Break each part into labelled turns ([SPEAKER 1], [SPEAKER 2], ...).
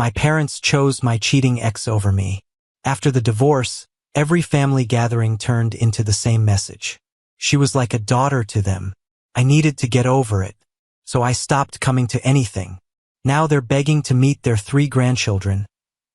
[SPEAKER 1] My parents chose my cheating ex over me. After the divorce, every family gathering turned into the same message. She was like a daughter to them. I needed to get over it, so I stopped coming to anything. Now they're begging to meet their 3 grandchildren,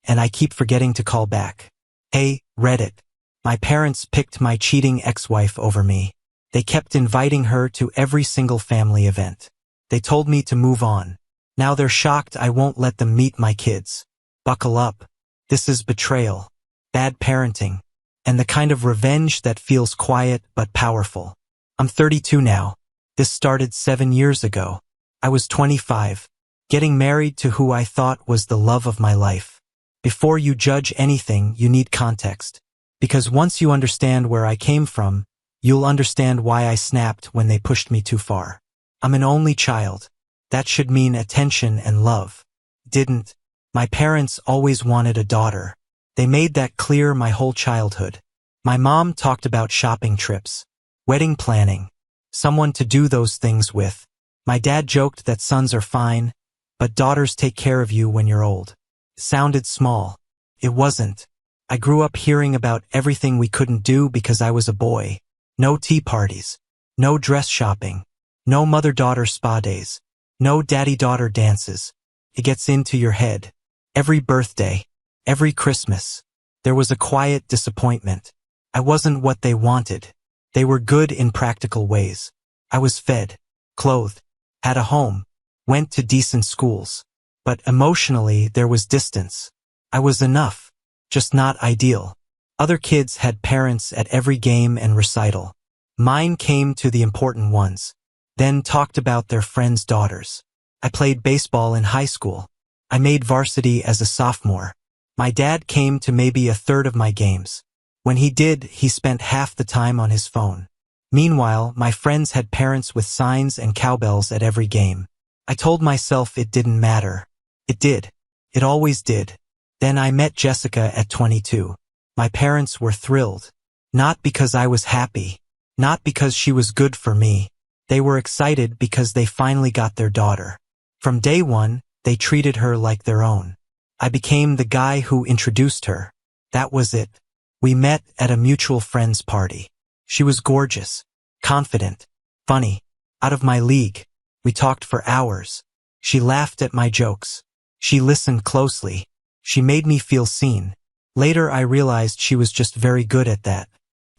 [SPEAKER 1] and I keep forgetting to call back. Hey, Reddit. My parents picked my cheating ex-wife over me. They kept inviting her to every single family event. They told me to move on. Now they're shocked I won't let them meet my kids. Buckle up. This is betrayal, bad parenting, and the kind of revenge that feels quiet but powerful. I'm 32 now. This started 7 years ago. I was 25, getting married to who I thought was the love of my life. Before you judge anything, you need context. Because once you understand where I came from, you'll understand why I snapped when they pushed me too far. I'm an only child. That should mean attention and love. Didn't. My parents always wanted a daughter. They made that clear my whole childhood. My mom talked about shopping trips, wedding planning, someone to do those things with. My dad joked that sons are fine, but daughters take care of you when you're old. It sounded small. It wasn't. I grew up hearing about everything we couldn't do because I was a boy. No tea parties, no dress shopping, no mother-daughter spa days, no daddy-daughter dances. It gets into your head. Every birthday, every Christmas, there was a quiet disappointment. I wasn't what they wanted. They were good in practical ways. I was fed, clothed, had a home, went to decent schools. But emotionally, there was distance. I was enough, just not ideal. Other kids had parents at every game and recital. Mine came to the important ones, then talked about their friends' daughters. I played baseball in high school. I made varsity as a sophomore. My dad came to maybe a third of my games. When he did, he spent half the time on his phone. Meanwhile, my friends had parents with signs and cowbells at every game. I told myself it didn't matter. It did. It always did. Then I met Jessica at 22. My parents were thrilled. Not because I was happy. Not because she was good for me. They were excited because they finally got their daughter. From day one, they treated her like their own. I became the guy who introduced her. That was it. We met at a mutual friend's party. She was gorgeous, confident, funny, out of my league. We talked for hours. She laughed at my jokes. She listened closely. She made me feel seen. Later I realized she was just very good at that.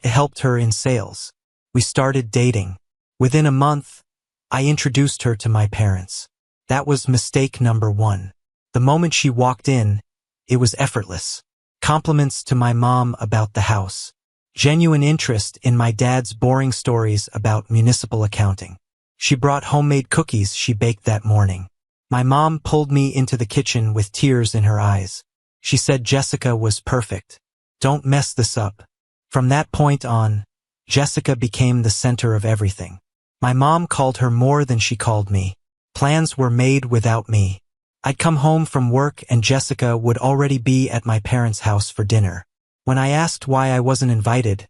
[SPEAKER 1] It helped her in sales. We started dating. Within a month, I introduced her to my parents. That was mistake number 1. The moment she walked in, it was effortless. Compliments to my mom about the house. Genuine interest in my dad's boring stories about municipal accounting. She brought homemade cookies she baked that morning. My mom pulled me into the kitchen with tears in her eyes. She said Jessica was perfect. Don't mess this up. From that point on, Jessica became the center of everything. My mom called her more than she called me. Plans were made without me. I'd come home from work and Jessica would already be at my parents' house for dinner. When I asked why I wasn't invited,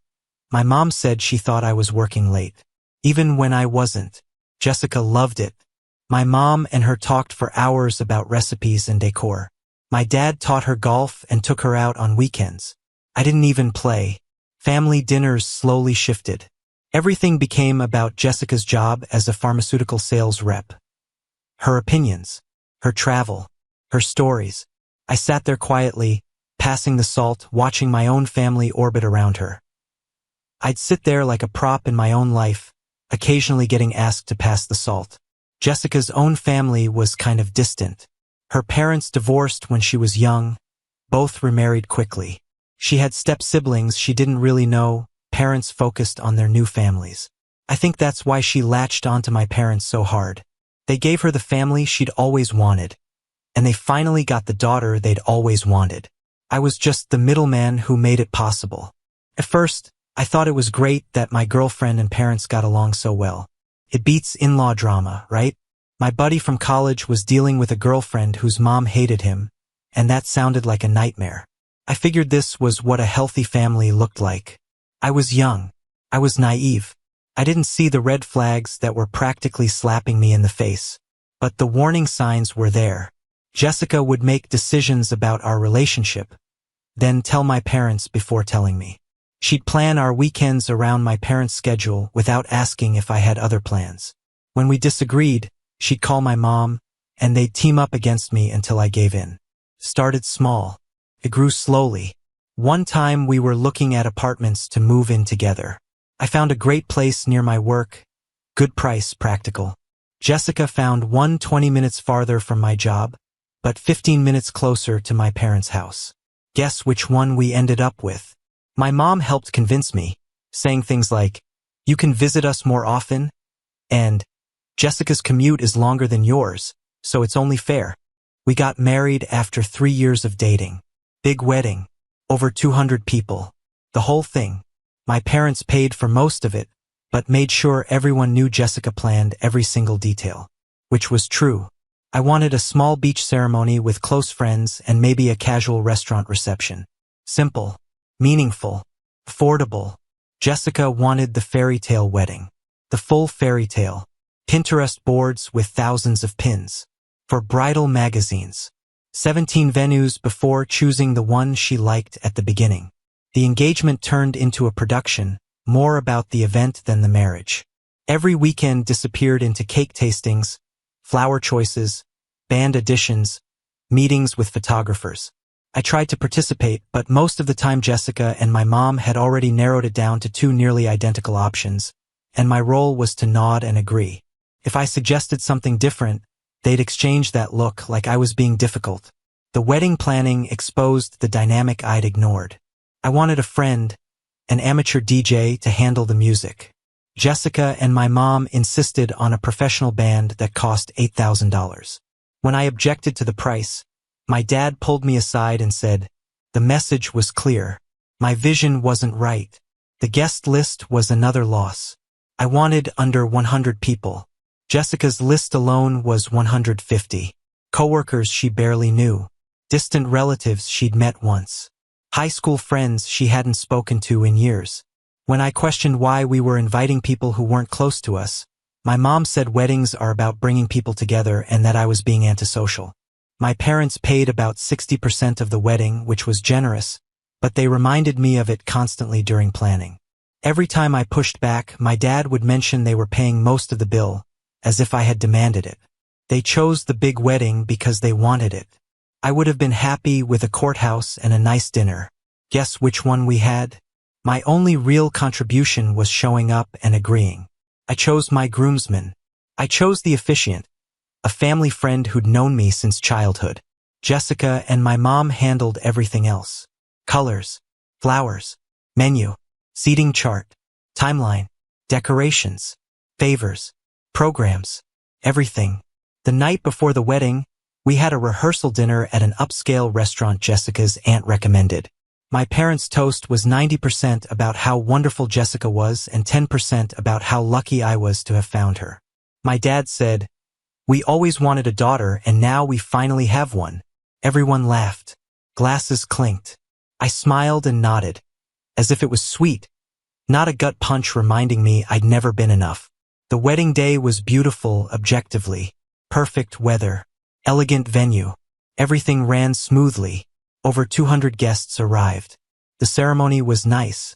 [SPEAKER 1] my mom said she thought I was working late. Even when I wasn't, Jessica loved it. My mom and her talked for hours about recipes and decor. My dad taught her golf and took her out on weekends. I didn't even play. Family dinners slowly shifted. Everything became about Jessica's job as a pharmaceutical sales rep. Her opinions, her travel, her stories. I sat there quietly, passing the salt, watching my own family orbit around her. I'd sit there like a prop in my own life, occasionally getting asked to pass the salt. Jessica's own family was kind of distant. Her parents divorced when she was young. Both remarried quickly. She had step-siblings she didn't really know. Parents focused on their new families. I think that's why she latched onto my parents so hard. They gave her the family she'd always wanted, and they finally got the daughter they'd always wanted. I was just the middleman who made it possible. At first, I thought it was great that my girlfriend and parents got along so well. It beats in-law drama, right? My buddy from college was dealing with a girlfriend whose mom hated him, and that sounded like a nightmare. I figured this was what a healthy family looked like. I was young. I was naive. I didn't see the red flags that were practically slapping me in the face. But the warning signs were there. Jessica would make decisions about our relationship, then tell my parents before telling me. She'd plan our weekends around my parents' schedule without asking if I had other plans. When we disagreed, she'd call my mom, and they'd team up against me until I gave in. Started small. It grew slowly. One time we were looking at apartments to move in together. I found a great place near my work, good price, practical. Jessica found one 20 minutes farther from my job, but 15 minutes closer to my parents' house. Guess which one we ended up with? My mom helped convince me, saying things like, "You can visit us more often," and "Jessica's commute is longer than yours, so it's only fair." We got married after 3 years of dating. Big wedding. Over 200 people. The whole thing. My parents paid for most of it, but made sure everyone knew Jessica planned every single detail. Which was true. I wanted a small beach ceremony with close friends and maybe a casual restaurant reception. Simple. Meaningful. Affordable. Jessica wanted the fairy tale wedding. The full fairy tale. Pinterest boards with thousands of pins. For bridal magazines. 17 venues before choosing the one she liked at the beginning. The engagement turned into a production, more about the event than the marriage. Every weekend disappeared into cake tastings, flower choices, band auditions, meetings with photographers. I tried to participate, but most of the time Jessica and my mom had already narrowed it down to 2 nearly identical options, and my role was to nod and agree. If I suggested something different, they'd exchange that look like I was being difficult. The wedding planning exposed the dynamic I'd ignored. I wanted a friend, an amateur DJ, to handle the music. Jessica and my mom insisted on a professional band that cost $8,000. When I objected to the price, my dad pulled me aside and said, the message was clear. My vision wasn't right. The guest list was another loss. I wanted under 100 people. Jessica's list alone was 150. Coworkers she barely knew. Distant relatives she'd met once. High school friends she hadn't spoken to in years. When I questioned why we were inviting people who weren't close to us, my mom said weddings are about bringing people together and that I was being antisocial. My parents paid about 60% of the wedding, which was generous, but they reminded me of it constantly during planning. Every time I pushed back, my dad would mention they were paying most of the bill, as if I had demanded it. They chose the big wedding because they wanted it. I would have been happy with a courthouse and a nice dinner. Guess which one we had? My only real contribution was showing up and agreeing. I chose my groomsmen. I chose the officiant, a family friend who'd known me since childhood. Jessica and my mom handled everything else. Colors, flowers, menu, seating chart, timeline, decorations, favors, programs, everything. The night before the wedding, we had a rehearsal dinner at an upscale restaurant Jessica's aunt recommended. My parents' toast was 90% about how wonderful Jessica was and 10% about how lucky I was to have found her. My dad said, "We always wanted a daughter and now we finally have one." Everyone laughed. Glasses clinked. I smiled and nodded, as if it was sweet, not a gut punch reminding me I'd never been enough. The wedding day was beautiful objectively. Perfect weather. Elegant venue. Everything ran smoothly. Over 200 guests arrived. The ceremony was nice.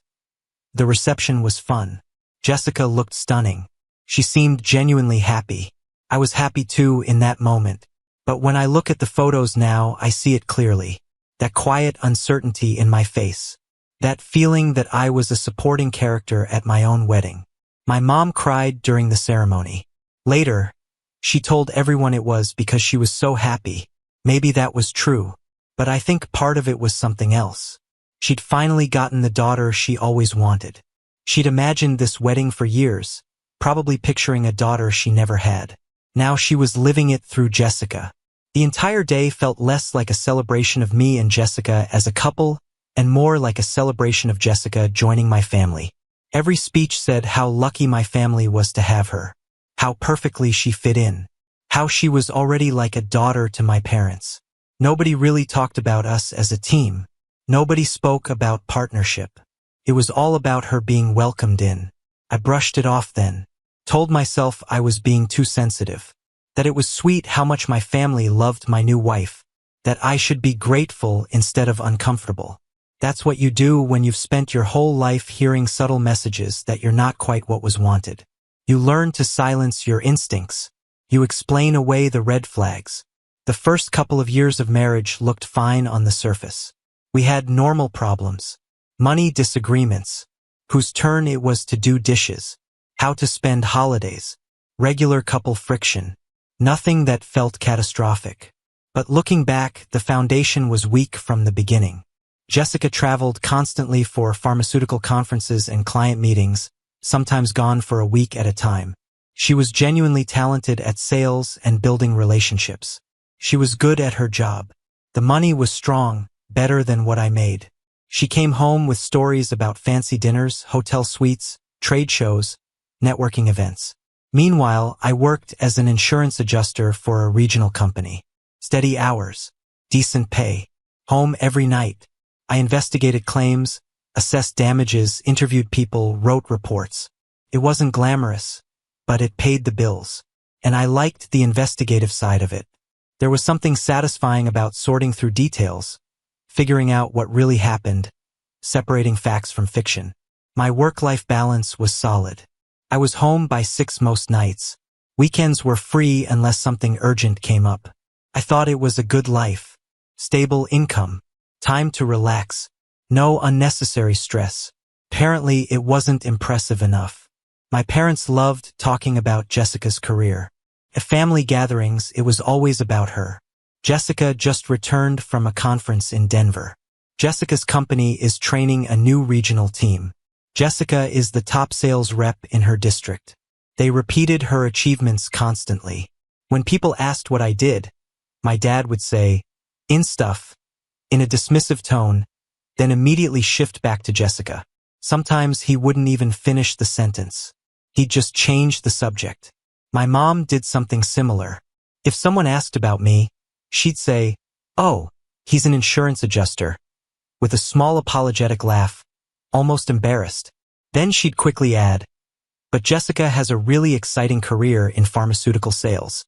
[SPEAKER 1] The reception was fun. Jessica looked stunning. She seemed genuinely happy. I was happy too in that moment. But when I look at the photos now, I see it clearly. That quiet uncertainty in my face. That feeling that I was a supporting character at my own wedding. My mom cried during the ceremony. Later, she told everyone it was because she was so happy. Maybe that was true. But I think part of it was something else. She'd finally gotten the daughter she always wanted. She'd imagined this wedding for years, probably picturing a daughter she never had. Now she was living it through Jessica. The entire day felt less like a celebration of me and Jessica as a couple, and more like a celebration of Jessica joining my family. Every speech said how lucky my family was to have her. How perfectly she fit in. How she was already like a daughter to my parents. Nobody really talked about us as a team. Nobody spoke about partnership. It was all about her being welcomed in. I brushed it off then. Told myself I was being too sensitive. That it was sweet how much my family loved my new wife. that I should be grateful instead of uncomfortable. That's what you do when you've spent your whole life hearing subtle messages that you're not quite what was wanted. You learn to silence your instincts. You explain away the red flags. The first couple of years of marriage looked fine on the surface. We had normal problems, money disagreements, whose turn it was to do dishes, how to spend holidays, regular couple friction, nothing that felt catastrophic. But looking back, the foundation was weak from the beginning. Jessica traveled constantly for pharmaceutical conferences and client meetings, sometimes gone for a week at a time. She was genuinely talented at sales and building relationships. She was good at her job. The money was strong, better than what I made. She came home with stories about fancy dinners, hotel suites, trade shows, networking events. Meanwhile, I worked as an insurance adjuster for a regional company. Steady hours, decent pay, home every night. I investigated claims, assessed damages, interviewed people, wrote reports. It wasn't glamorous, but it paid the bills. And I liked the investigative side of it. There was something satisfying about sorting through details, figuring out what really happened, separating facts from fiction. My work-life balance was solid. I was home by 6 most nights. Weekends were free unless something urgent came up. I thought it was a good life. Stable income. Time to relax. No unnecessary stress. Apparently, it wasn't impressive enough. My parents loved talking about Jessica's career. At family gatherings, it was always about her. Jessica just returned from a conference in Denver. Jessica's company is training a new regional team. Jessica is the top sales rep in her district. They repeated her achievements constantly. When people asked what I did, my dad would say, "In stuff," in a dismissive tone, then immediately shift back to Jessica. Sometimes he wouldn't even finish the sentence. He'd just change the subject. My mom did something similar. If someone asked about me, she'd say, "Oh, he's an insurance adjuster," with a small apologetic laugh, almost embarrassed. Then she'd quickly add, "But Jessica has a really exciting career in pharmaceutical sales."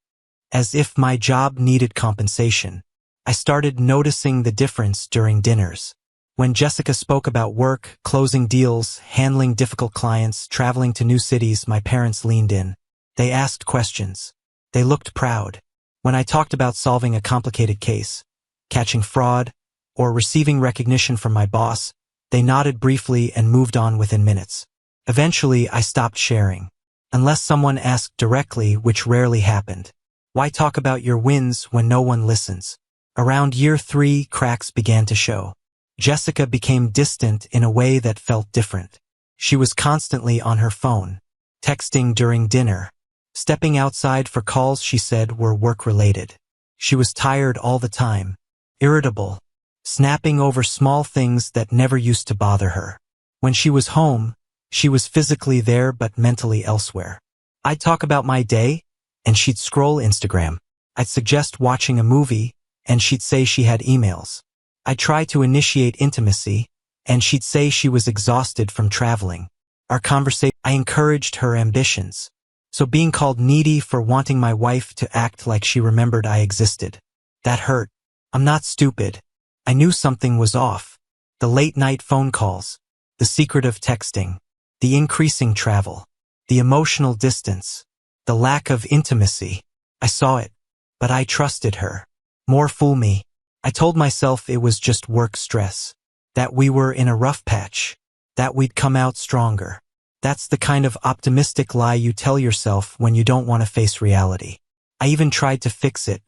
[SPEAKER 1] As if my job needed compensation. I started noticing the difference during dinners. When Jessica spoke about work, closing deals, handling difficult clients, traveling to new cities, my parents leaned in. They asked questions. They looked proud. When I talked about solving a complicated case, catching fraud, or receiving recognition from my boss, they nodded briefly and moved on within minutes. Eventually, I stopped sharing. Unless someone asked directly, which rarely happened. Why talk about your wins when no one listens? Around year 3, cracks began to show. Jessica became distant in a way that felt different. She was constantly on her phone, texting during dinner, stepping outside for calls she said were work-related. She was tired all the time, irritable, snapping over small things that never used to bother her. When she was home, she was physically there but mentally elsewhere. I'd talk about my day, and she'd scroll Instagram. I'd suggest watching a movie, and she'd say she had emails. I'd try to initiate intimacy, and she'd say she was exhausted from traveling. I encouraged her ambitions. So being called needy for wanting my wife to act like she remembered I existed. That hurt. I'm not stupid. I knew something was off. The late-night phone calls, the secretive texting, the increasing travel, the emotional distance, the lack of intimacy. I saw it, but I trusted her. More fool me. I told myself it was just work stress, that we were in a rough patch, that we'd come out stronger. That's the kind of optimistic lie you tell yourself when you don't want to face reality. I even tried to fix it,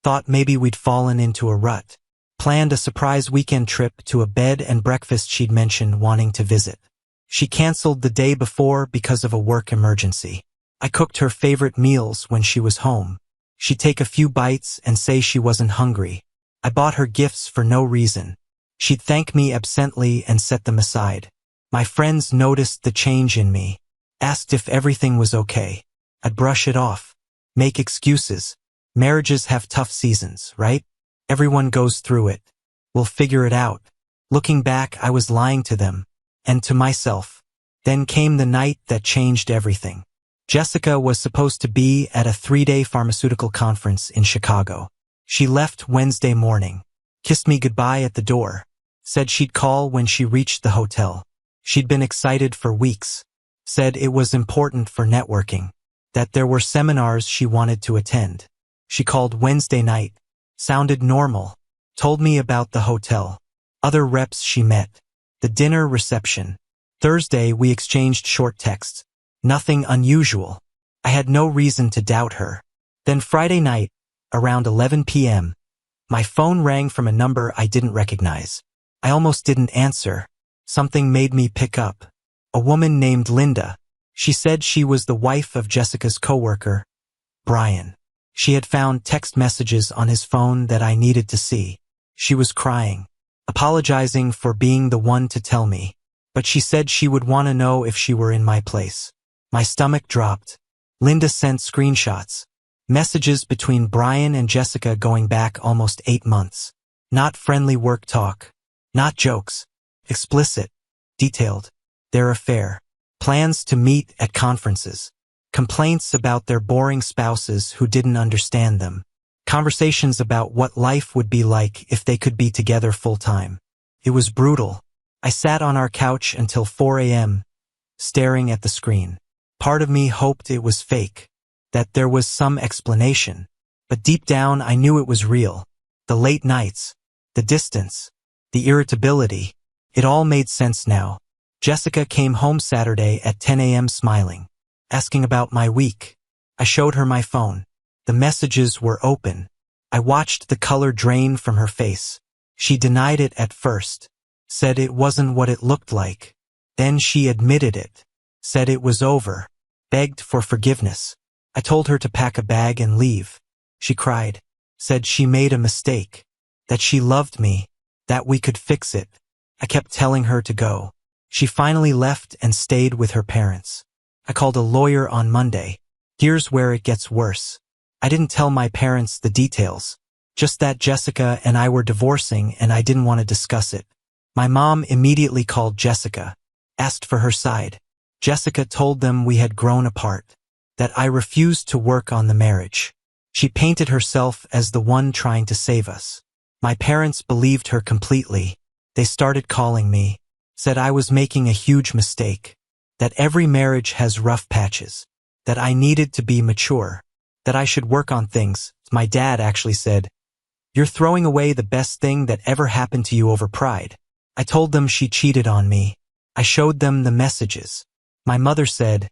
[SPEAKER 1] thought maybe we'd fallen into a rut, planned a surprise weekend trip to a bed and breakfast she'd mentioned wanting to visit. She canceled the day before because of a work emergency. I cooked her favorite meals when she was home. She'd take a few bites and say she wasn't hungry. I bought her gifts for no reason. She'd thank me absently and set them aside. My friends noticed the change in me, asked if everything was okay. I'd brush it off, make excuses. Marriages have tough seasons, right? Everyone goes through it. We'll figure it out. Looking back, I was lying to them, and to myself. Then came the night that changed everything. Jessica was supposed to be at a 3-day pharmaceutical conference in Chicago. She left Wednesday morning, kissed me goodbye at the door, said she'd call when she reached the hotel. She'd been excited for weeks, said it was important for networking, that there were seminars she wanted to attend. She called Wednesday night, sounded normal, told me about the hotel, other reps she met, the dinner reception. Thursday we exchanged short texts. Nothing unusual. I had no reason to doubt her. Then Friday night, around 11 p.m., my phone rang from a number I didn't recognize. I almost didn't answer. Something made me pick up. A woman named Linda. She said she was the wife of Jessica's coworker, Brian. She had found text messages on his phone that I needed to see. She was crying, apologizing for being the one to tell me. But she said she would want to know if she were in my place. My stomach dropped. Linda sent screenshots. Messages between Brian and Jessica going back almost 8 months. Not friendly work talk. Not jokes. Explicit. Detailed. Their affair. Plans to meet at conferences. Complaints about their boring spouses who didn't understand them. Conversations about what life would be like if they could be together full-time. It was brutal. I sat on our couch until 4 a.m., staring at the screen. Part of me hoped it was fake, that there was some explanation. But deep down I knew it was real. The late nights, the distance, the irritability. It all made sense now. Jessica came home Saturday at 10 a.m. smiling, asking about my week. I showed her my phone. The messages were open. I watched the color drain from her face. She denied it at first, said it wasn't what it looked like. Then she admitted it, said it was over, begged for forgiveness. I told her to pack a bag and leave. She cried, said she made a mistake, that she loved me, that we could fix it. I kept telling her to go. She finally left and stayed with her parents. I called a lawyer on Monday. Here's where it gets worse. I didn't tell my parents the details, just that Jessica and I were divorcing and I didn't want to discuss it. My mom immediately called Jessica, asked for her side. Jessica told them we had grown apart, that I refused to work on the marriage. She painted herself as the one trying to save us. My parents believed her completely. They started calling me, said I was making a huge mistake, that every marriage has rough patches, that I needed to be mature, that I should work on things. My dad actually said, "You're throwing away the best thing that ever happened to you over pride." I told them she cheated on me. I showed them the messages. My mother said,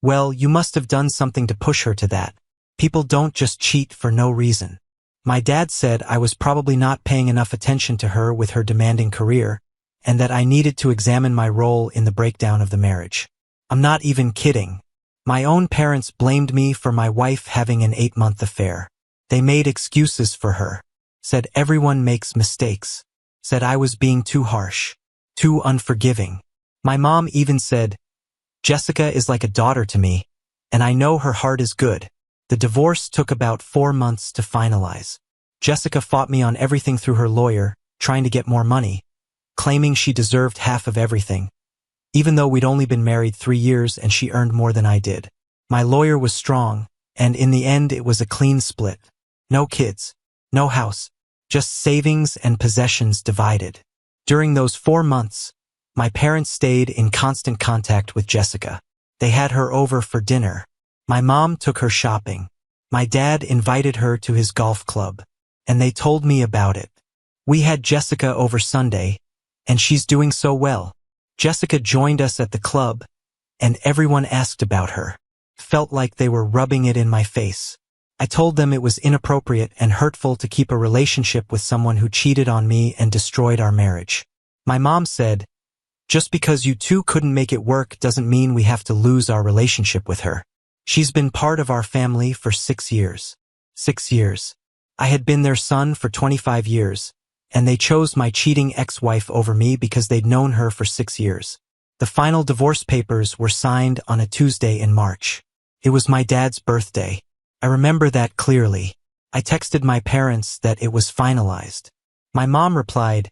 [SPEAKER 1] "Well, you must have done something to push her to that. People don't just cheat for no reason." My dad said I was probably not paying enough attention to her with her demanding career, and that I needed to examine my role in the breakdown of the marriage. I'm not even kidding. My own parents blamed me for my wife having an 8-month affair. They made excuses for her, said everyone makes mistakes, said I was being too harsh, too unforgiving. My mom even said, "Jessica is like a daughter to me, and I know her heart is good." The divorce took about 4 months to finalize. Jessica fought me on everything through her lawyer, trying to get more money, claiming she deserved half of everything, even though we'd only been married 3 years and she earned more than I did. My lawyer was strong, and in the end it was a clean split. No kids, no house, just savings and possessions divided. During those 4 months, my parents stayed in constant contact with Jessica. They had her over for dinner. My mom took her shopping. My dad invited her to his golf club, and they told me about it. We had Jessica over Sunday, and she's doing so well. Jessica joined us at the club, and everyone asked about her. Felt like they were rubbing it in my face. I told them it was inappropriate and hurtful to keep a relationship with someone who cheated on me and destroyed our marriage. My mom said, "Just because you two couldn't make it work doesn't mean we have to lose our relationship with her. She's been part of our family for 6 years. 6 years. I had been their son for 25 years, and they chose my cheating ex-wife over me because they'd known her for 6 years. The final divorce papers were signed on a Tuesday in March. It was my dad's birthday. I remember that clearly. I texted my parents that it was finalized. My mom replied,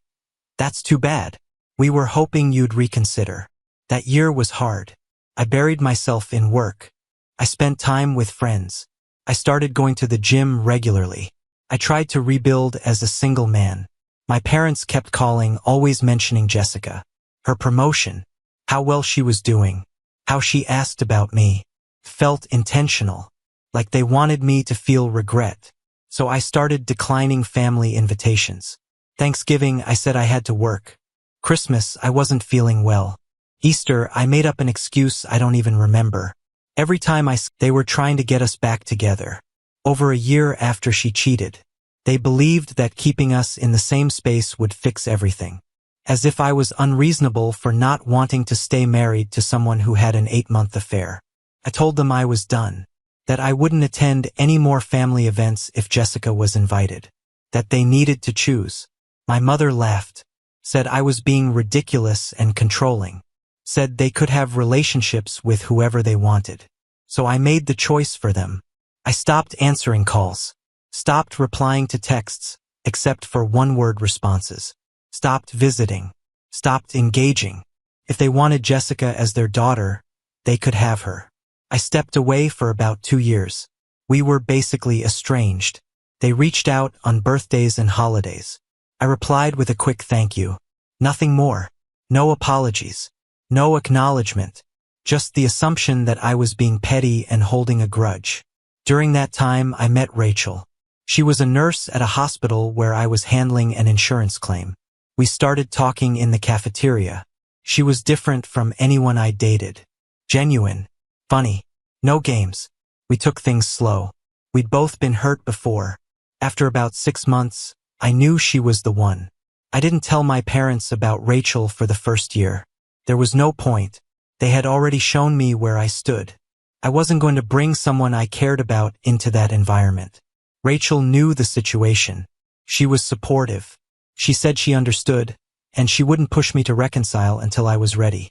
[SPEAKER 1] "That's too bad. We were hoping you'd reconsider." That year was hard. I buried myself in work. I spent time with friends. I started going to the gym regularly. I tried to rebuild as a single man. My parents kept calling, always mentioning Jessica, her promotion, how well she was doing, how she asked about me. Felt intentional, like they wanted me to feel regret. So I started declining family invitations. Thanksgiving, I said I had to work. Christmas, I wasn't feeling well. Easter, I made up an excuse I don't even remember. Every time they were trying to get us back together. Over a year after she cheated. They believed that keeping us in the same space would fix everything. As if I was unreasonable for not wanting to stay married to someone who had an 8-month affair. I told them I was done. That I wouldn't attend any more family events if Jessica was invited. That they needed to choose. My mother laughed. Said I was being ridiculous and controlling. Said they could have relationships with whoever they wanted. So I made the choice for them. I stopped answering calls. Stopped replying to texts, except for one-word responses. Stopped visiting. Stopped engaging. If they wanted Jessica as their daughter, they could have her. I stepped away for about 2 years. We were basically estranged. They reached out on birthdays and holidays. I replied with a quick thank you. Nothing more. No apologies. No acknowledgement. Just the assumption that I was being petty and holding a grudge. During that time, I met Rachel. She was a nurse at a hospital where I was handling an insurance claim. We started talking in the cafeteria. She was different from anyone I dated. Genuine. Funny. No games. We took things slow. We'd both been hurt before. After about 6 months, I knew she was the one. I didn't tell my parents about Rachel for the first year. There was no point. They had already shown me where I stood. I wasn't going to bring someone I cared about into that environment. Rachel knew the situation. She was supportive. She said she understood, and she wouldn't push me to reconcile until I was ready.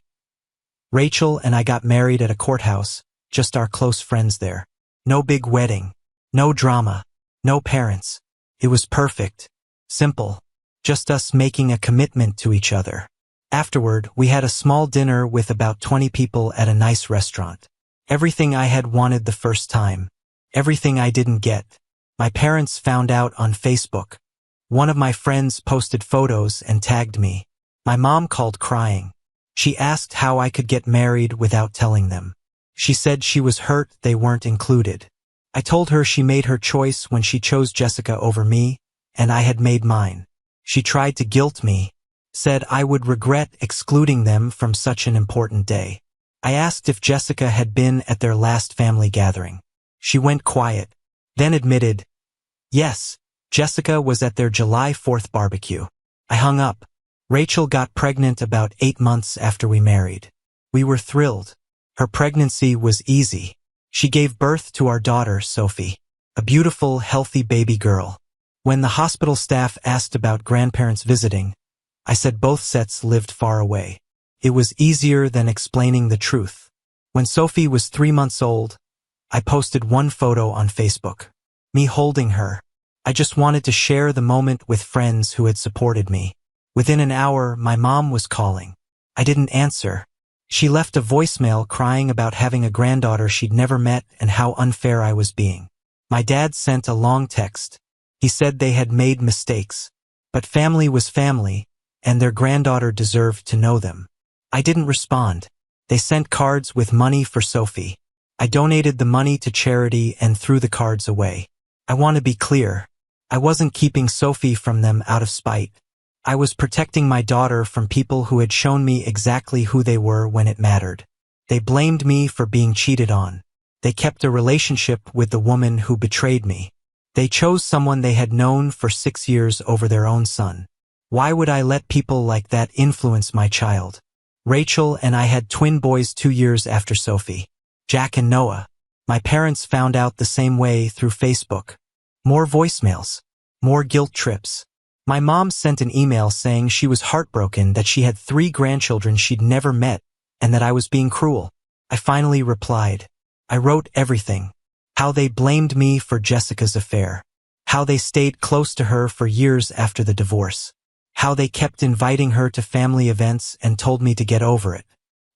[SPEAKER 1] Rachel and I got married at a courthouse, just our close friends there. No big wedding. No drama. No parents. It was perfect. Simple. Just us making a commitment to each other. Afterward, we had a small dinner with about 20 people at a nice restaurant. Everything I had wanted the first time. Everything I didn't get. My parents found out on Facebook. One of my friends posted photos and tagged me. My mom called crying. She asked how I could get married without telling them. She said she was hurt they weren't included. I told her she made her choice when she chose Jessica over me, and I had made mine. She tried to guilt me. Said I would regret excluding them from such an important day. I asked if Jessica had been at their last family gathering. She went quiet, then admitted, yes, Jessica was at their July 4th barbecue. I hung up. Rachel got pregnant about 8 months after we married. We were thrilled. Her pregnancy was easy. She gave birth to our daughter, Sophie, a beautiful, healthy baby girl. When the hospital staff asked about grandparents visiting, I said both sets lived far away. It was easier than explaining the truth. When Sophie was 3 months old, I posted one photo on Facebook. Me holding her. I just wanted to share the moment with friends who had supported me. Within an hour, my mom was calling. I didn't answer. She left a voicemail crying about having a granddaughter she'd never met and how unfair I was being. My dad sent a long text. He said they had made mistakes. But family was family, and their granddaughter deserved to know them. I didn't respond. They sent cards with money for Sophie. I donated the money to charity and threw the cards away. I want to be clear. I wasn't keeping Sophie from them out of spite. I was protecting my daughter from people who had shown me exactly who they were when it mattered. They blamed me for being cheated on. They kept a relationship with the woman who betrayed me. They chose someone they had known for 6 years over their own son. Why would I let people like that influence my child? Rachel and I had twin boys 2 years after Sophie. Jack and Noah. My parents found out the same way through Facebook. More voicemails. More guilt trips. My mom sent an email saying she was heartbroken that she had 3 grandchildren she'd never met and that I was being cruel. I finally replied. I wrote everything. How they blamed me for Jessica's affair. How they stayed close to her for years after the divorce. How they kept inviting her to family events and told me to get over it.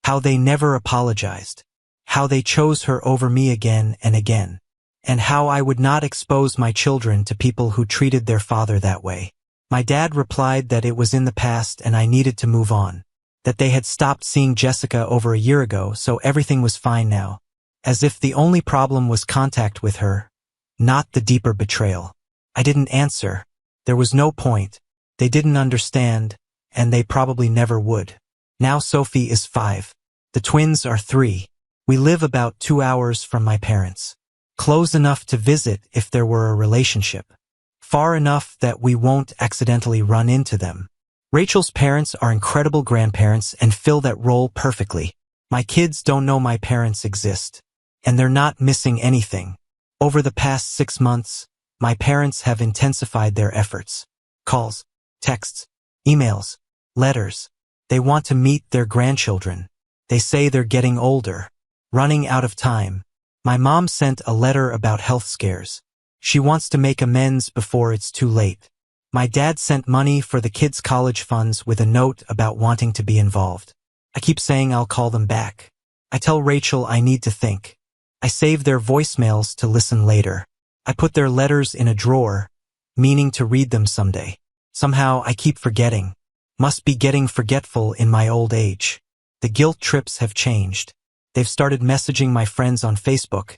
[SPEAKER 1] How they never apologized. How they chose her over me again and again. and how I would not expose my children to people who treated their father that way. My dad replied that it was in the past and I needed to move on, that they had stopped seeing Jessica over a year ago, so everything was fine now, as if the only problem was contact with her, not the deeper betrayal. I didn't answer. There was no point. They didn't understand, and they probably never would. Now Sophie is 5. The twins are 3. We live about 2 hours from my parents. Close enough to visit if there were a relationship. Far enough that we won't accidentally run into them. Rachel's parents are incredible grandparents and fill that role perfectly. My kids don't know my parents exist. And they're not missing anything. Over the past 6 months, my parents have intensified their efforts. Calls, texts, emails, letters. They want to meet their grandchildren. They say they're getting older, running out of time. My mom sent a letter about health scares. She wants to make amends before it's too late. My dad sent money for the kids' college funds with a note about wanting to be involved. I keep saying I'll call them back. I tell Rachel I need to think. I save their voicemails to listen later. I put their letters in a drawer, meaning to read them someday. Somehow I keep forgetting. Must be getting forgetful in my old age. The guilt trips have changed. They've started messaging my friends on Facebook,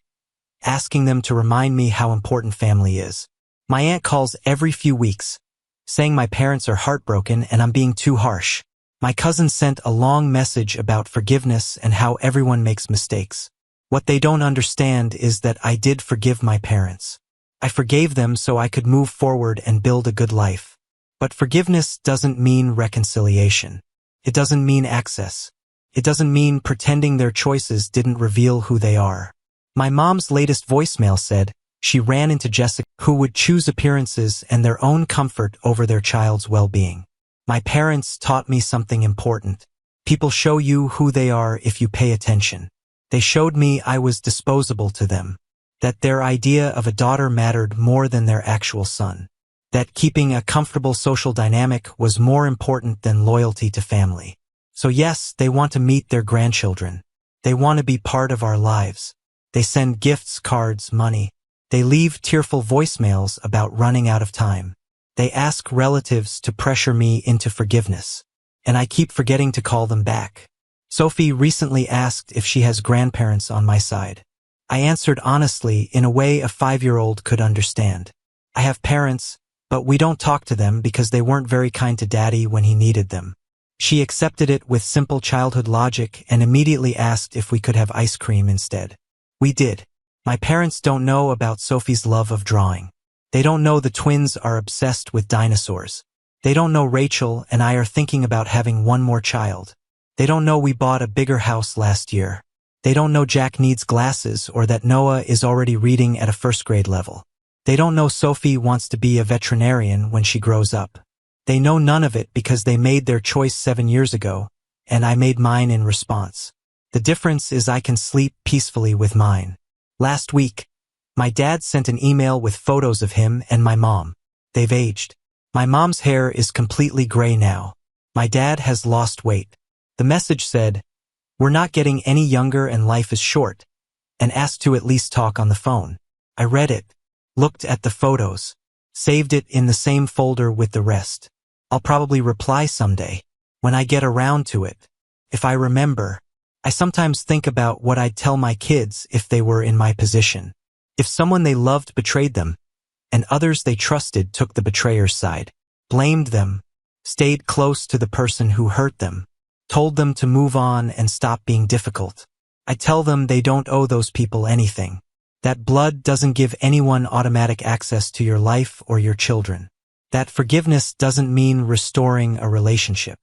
[SPEAKER 1] asking them to remind me how important family is. My aunt calls every few weeks, saying my parents are heartbroken and I'm being too harsh. My cousin sent a long message about forgiveness and how everyone makes mistakes. What they don't understand is that I did forgive my parents. I forgave them so I could move forward and build a good life. But forgiveness doesn't mean reconciliation. It doesn't mean access. It doesn't mean pretending their choices didn't reveal who they are. My mom's latest voicemail said she ran into Jessica, who would choose appearances and their own comfort over their child's well-being. My parents taught me something important. People show you who they are if you pay attention. They showed me I was disposable to them, that their idea of a daughter mattered more than their actual son, that keeping a comfortable social dynamic was more important than loyalty to family. So yes, they want to meet their grandchildren. They want to be part of our lives. They send gifts, cards, money. They leave tearful voicemails about running out of time. They ask relatives to pressure me into forgiveness, and I keep forgetting to call them back. Sophie recently asked if she has grandparents on my side. I answered honestly in a way a 5-year-old could understand. I have parents, but we don't talk to them because they weren't very kind to Daddy when he needed them. She accepted it with simple childhood logic and immediately asked if we could have ice cream instead. We did. My parents don't know about Sophie's love of drawing. They don't know the twins are obsessed with dinosaurs. They don't know Rachel and I are thinking about having one more child. They don't know we bought a bigger house last year. They don't know Jack needs glasses or that Noah is already reading at a first-grade level. They don't know Sophie wants to be a veterinarian when she grows up. They know none of it because they made their choice 7 years ago, and I made mine in response. The difference is I can sleep peacefully with mine. Last week, my dad sent an email with photos of him and my mom. They've aged. My mom's hair is completely gray now. My dad has lost weight. The message said, "We're not getting any younger and life is short," and asked to at least talk on the phone. I read it, looked at the photos, saved it in the same folder with the rest. I'll probably reply someday, when I get around to it. If I remember, I sometimes think about what I'd tell my kids if they were in my position. If someone they loved betrayed them, and others they trusted took the betrayer's side, blamed them, stayed close to the person who hurt them, told them to move on and stop being difficult. I tell them they don't owe those people anything. That blood doesn't give anyone automatic access to your life or your children. That forgiveness doesn't mean restoring a relationship.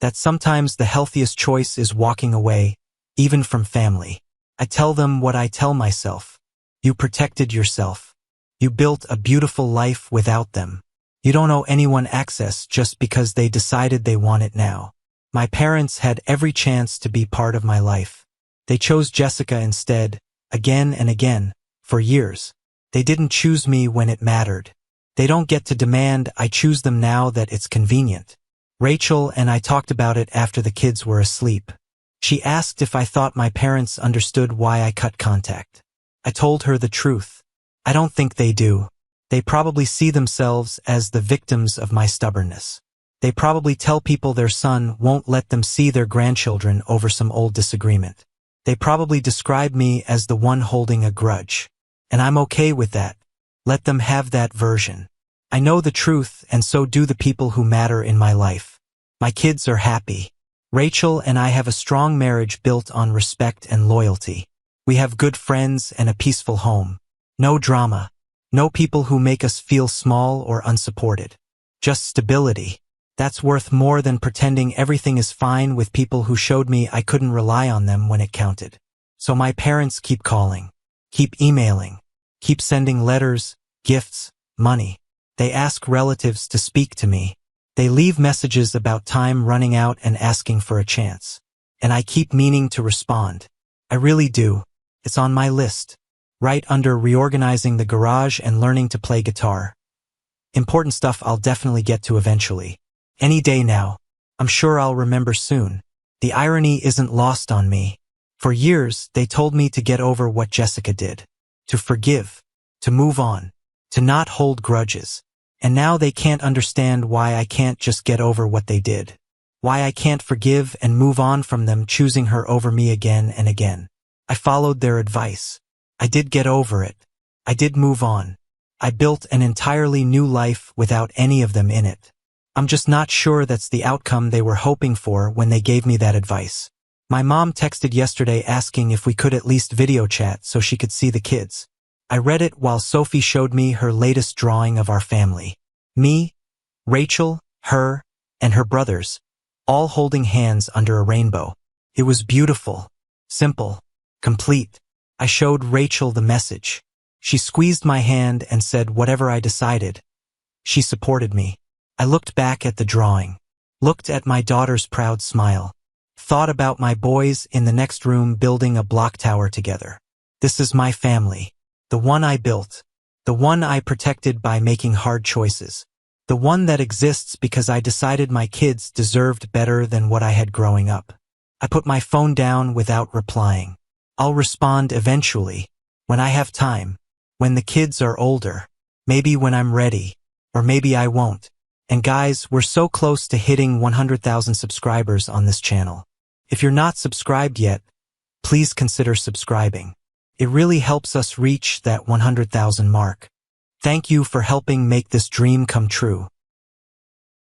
[SPEAKER 1] That sometimes the healthiest choice is walking away, even from family. I tell them what I tell myself. You protected yourself. You built a beautiful life without them. You don't owe anyone access just because they decided they want it now. My parents had every chance to be part of my life. They chose Jessica instead, again and again, for years. They didn't choose me when it mattered. They don't get to demand I choose them now that it's convenient. Rachel and I talked about it after the kids were asleep. She asked if I thought my parents understood why I cut contact. I told her the truth. I don't think they do. They probably see themselves as the victims of my stubbornness. They probably tell people their son won't let them see their grandchildren over some old disagreement. They probably describe me as the one holding a grudge. And I'm okay with that. Let them have that version. I know the truth, and so do the people who matter in my life. My kids are happy. Rachel and I have a strong marriage built on respect and loyalty. We have good friends and a peaceful home. No drama. No people who make us feel small or unsupported. Just stability. That's worth more than pretending everything is fine with people who showed me I couldn't rely on them when it counted. So my parents keep calling, keep emailing, keep sending letters, gifts, money. They ask relatives to speak to me. They leave messages about time running out and asking for a chance. And I keep meaning to respond. I really do. It's on my list. Right under reorganizing the garage and learning to play guitar. Important stuff I'll definitely get to eventually. Any day now. I'm sure I'll remember soon. The irony isn't lost on me. For years, they told me to get over what Jessica did. To forgive. To move on. To not hold grudges. And now they can't understand why I can't just get over what they did. Why I can't forgive and move on from them choosing her over me again and again. I followed their advice. I did get over it. I did move on. I built an entirely new life without any of them in it. I'm just not sure that's the outcome they were hoping for when they gave me that advice. My mom texted yesterday asking if we could at least video chat so she could see the kids. I read it while Sophie showed me her latest drawing of our family. Me, Rachel, her, and her brothers, all holding hands under a rainbow. It was beautiful, simple, complete. I showed Rachel the message. She squeezed my hand and said whatever I decided. She supported me. I looked back at the drawing, looked at my daughter's proud smile, thought about my boys in the next room building a block tower together. This is my family, the one I built, the one I protected by making hard choices, the one that exists because I decided my kids deserved better than what I had growing up. I put my phone down without replying. I'll respond eventually, when I have time, when the kids are older, maybe when I'm ready, or maybe I won't. And guys, we're so close to hitting 100,000 subscribers on this channel. If you're not subscribed yet, please consider subscribing. It really helps us reach that 100,000 mark. Thank you for helping make this dream come true.